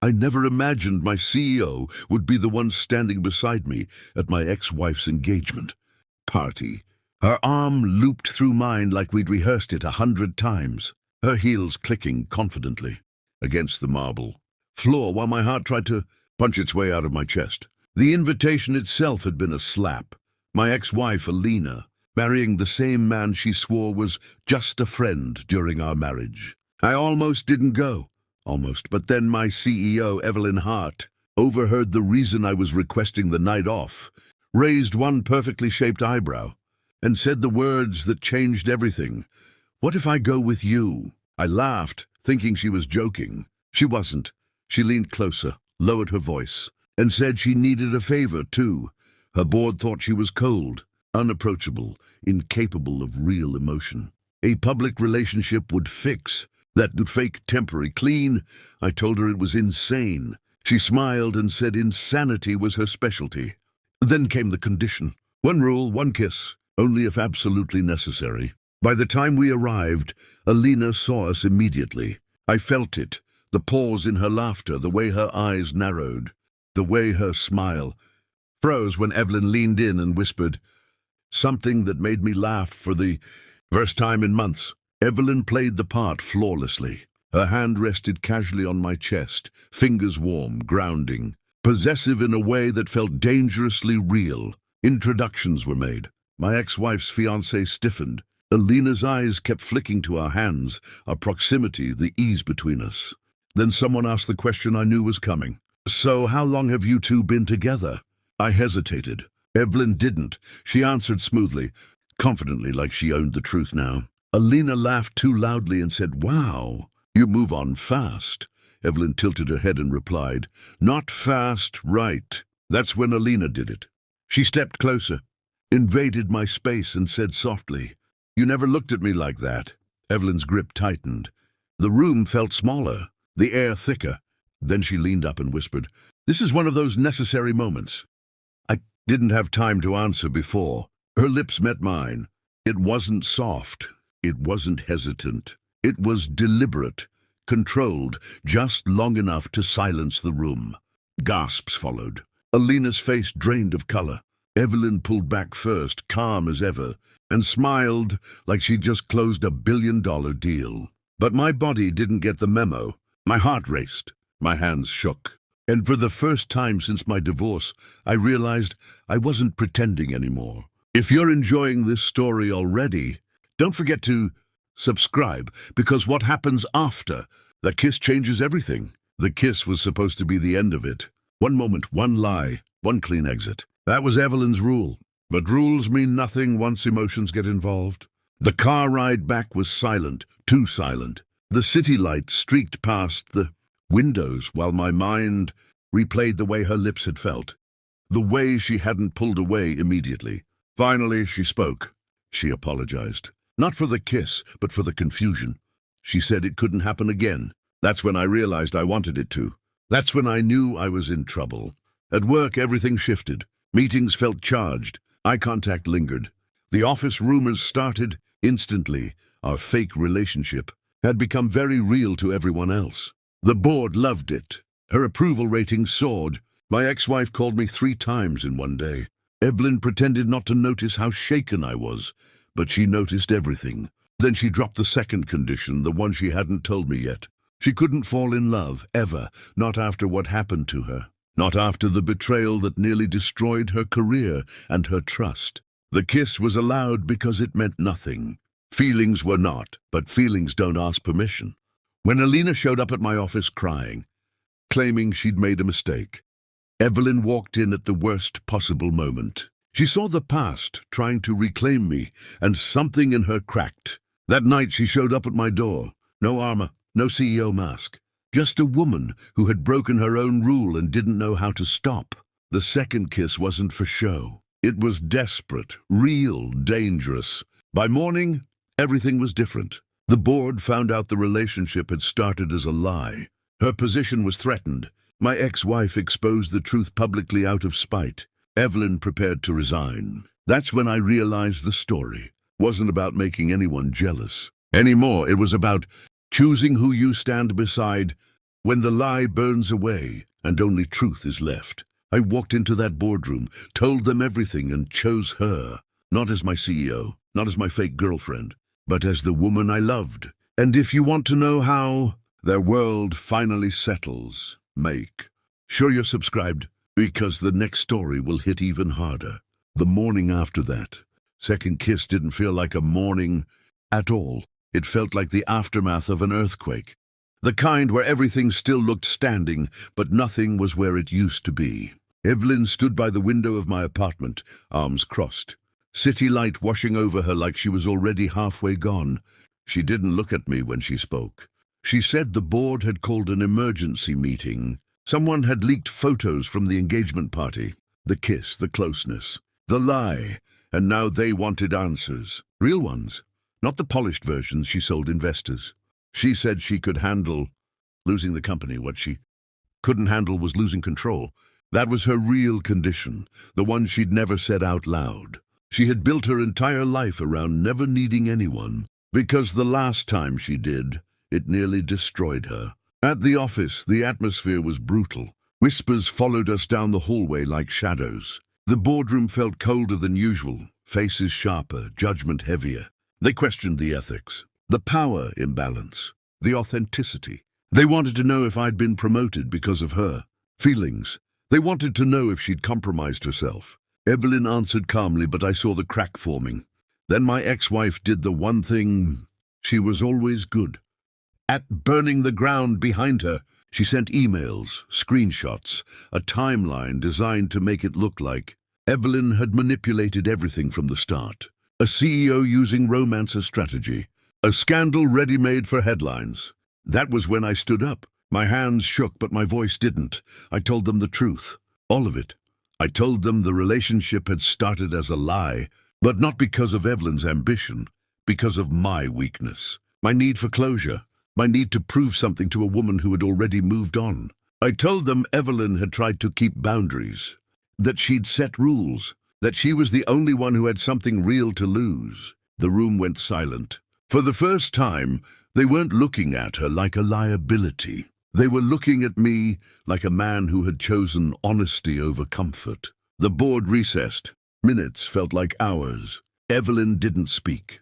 I never imagined my CEO would be the one standing beside me at my ex-wife's engagement party. Her arm looped through mine like we'd rehearsed it 100 times, her heels clicking confidently against the marble floor while my heart tried to punch its way out of my chest. The invitation itself had been a slap. My ex-wife, Alina, marrying the same man she swore was just a friend during our marriage. I almost didn't go. But then my CEO, Evelyn Hart, overheard the reason I was requesting the night off, raised one perfectly shaped eyebrow, and said the words that changed everything. "What if I go with you?" I laughed, thinking she was joking. She wasn't. She leaned closer, lowered her voice, and said she needed a favor, too. Her board thought she was cold, unapproachable, incapable of real emotion. A public relationship would fix that fake temporary clean. I told her it was insane. She smiled and said insanity was her specialty. Then came the condition. One rule, one kiss, only if absolutely necessary. By the time we arrived, Alina saw us immediately. I felt it, the pause in her laughter, the way her eyes narrowed, the way her smile froze when Evelyn leaned in and whispered something that made me laugh for the first time in months. Evelyn played the part flawlessly. Her hand rested casually on my chest, fingers warm, grounding, possessive in a way that felt dangerously real. Introductions were made. My ex-wife's fiancé stiffened. Alina's eyes kept flicking to our hands, our proximity, the ease between us. Then someone asked the question I knew was coming. "So how long have you two been together?" I hesitated. Evelyn didn't. She answered smoothly, confidently, like she owned the truth now. Alina laughed too loudly and said, "Wow, you move on fast." Evelyn tilted her head and replied, "Not fast, right." That's when Alina did it. She stepped closer, invaded my space and said softly, "You never looked at me like that." Evelyn's grip tightened. The room felt smaller, the air thicker. Then she leaned up and whispered, "This is one of those necessary moments." I didn't have time to answer before. Her lips met mine. It wasn't soft. It wasn't hesitant. It was deliberate, controlled, just long enough to silence the room. Gasps followed. Alina's face drained of color. Evelyn pulled back first, calm as ever, and smiled like she'd just closed a billion-dollar deal. But my body didn't get the memo. My heart raced. My hands shook. And for the first time since my divorce, I realized I wasn't pretending anymore. If you're enjoying this story already, don't forget to subscribe, because what happens after the kiss changes everything. The kiss was supposed to be the end of it. One moment, one lie, one clean exit. That was Evelyn's rule. But rules mean nothing once emotions get involved. The car ride back was silent, too silent. The city lights streaked past the windows while my mind replayed the way her lips had felt, the way she hadn't pulled away immediately. Finally, she spoke. She apologized. Not for the kiss, but for the confusion. She said it couldn't happen again. That's when I realized I wanted it to. That's when I knew I was in trouble. At work, everything shifted. Meetings felt charged. Eye contact lingered. The office rumors started instantly. Our fake relationship had become very real to everyone else. The board loved it. Her approval rating soared. My ex-wife called me 3 times in one day. Evelyn pretended not to notice how shaken I was, but she noticed everything. Then she dropped the second condition, the one she hadn't told me yet. She couldn't fall in love, ever, not after what happened to her. Not after the betrayal that nearly destroyed her career and her trust. The kiss was allowed because it meant nothing. Feelings were not, but feelings don't ask permission. When Alina showed up at my office crying, claiming she'd made a mistake, Evelyn walked in at the worst possible moment. She saw the past trying to reclaim me, and something in her cracked. That night she showed up at my door. No armor, no CEO mask. Just a woman who had broken her own rule and didn't know how to stop. The second kiss wasn't for show. It was desperate, real, dangerous. By morning, everything was different. The board found out the relationship had started as a lie. Her position was threatened. My ex-wife exposed the truth publicly out of spite. Evelyn prepared to resign. That's when I realized the story wasn't about making anyone jealous anymore. It was about choosing who you stand beside When the lie burns away and only truth is left. I walked into that boardroom, told them everything, and chose her. Not as my CEO, not as my fake girlfriend, but as the woman I loved. And if you want to know how their world finally settles, make sure you're subscribed, because the next story will hit even harder. The morning after that, second kiss didn't feel like a morning at all. It felt like the aftermath of an earthquake. The kind where everything still looked standing, but nothing was where it used to be. Evelyn stood by the window of my apartment, arms crossed. City light washing over her like she was already halfway gone. She didn't look at me when she spoke. She said the board had called an emergency meeting. Someone had leaked photos from the engagement party. The kiss, the closeness, the lie, and now they wanted answers. Real ones, not the polished versions she sold investors. She said she could handle losing the company. What she couldn't handle was losing control. That was her real condition, the one she'd never said out loud. She had built her entire life around never needing anyone, because the last time she did, it nearly destroyed her. At the office, the atmosphere was brutal. Whispers followed us down the hallway like shadows. The boardroom felt colder than usual, faces sharper, judgment heavier. They questioned the ethics, the power imbalance, the authenticity. They wanted to know if I'd been promoted because of her feelings. They wanted to know if she'd compromised herself. Evelyn answered calmly, but I saw the crack forming. Then my ex-wife did the one thing she was always good at: burning the ground behind her. She sent emails, screenshots, a timeline designed to make it look like Evelyn had manipulated everything from the start. A CEO using romance as strategy. A scandal ready-made for headlines. That was when I stood up. My hands shook, but my voice didn't. I told them the truth. All of it. I told them the relationship had started as a lie, but not because of Evelyn's ambition, because of my weakness. My need for closure. My need to prove something to a woman who had already moved on. I told them Evelyn had tried to keep boundaries, that she'd set rules, that she was the only one who had something real to lose. The room went silent. For the first time, they weren't looking at her like a liability. They were looking at me like a man who had chosen honesty over comfort. The board recessed. Minutes felt like hours. Evelyn didn't speak.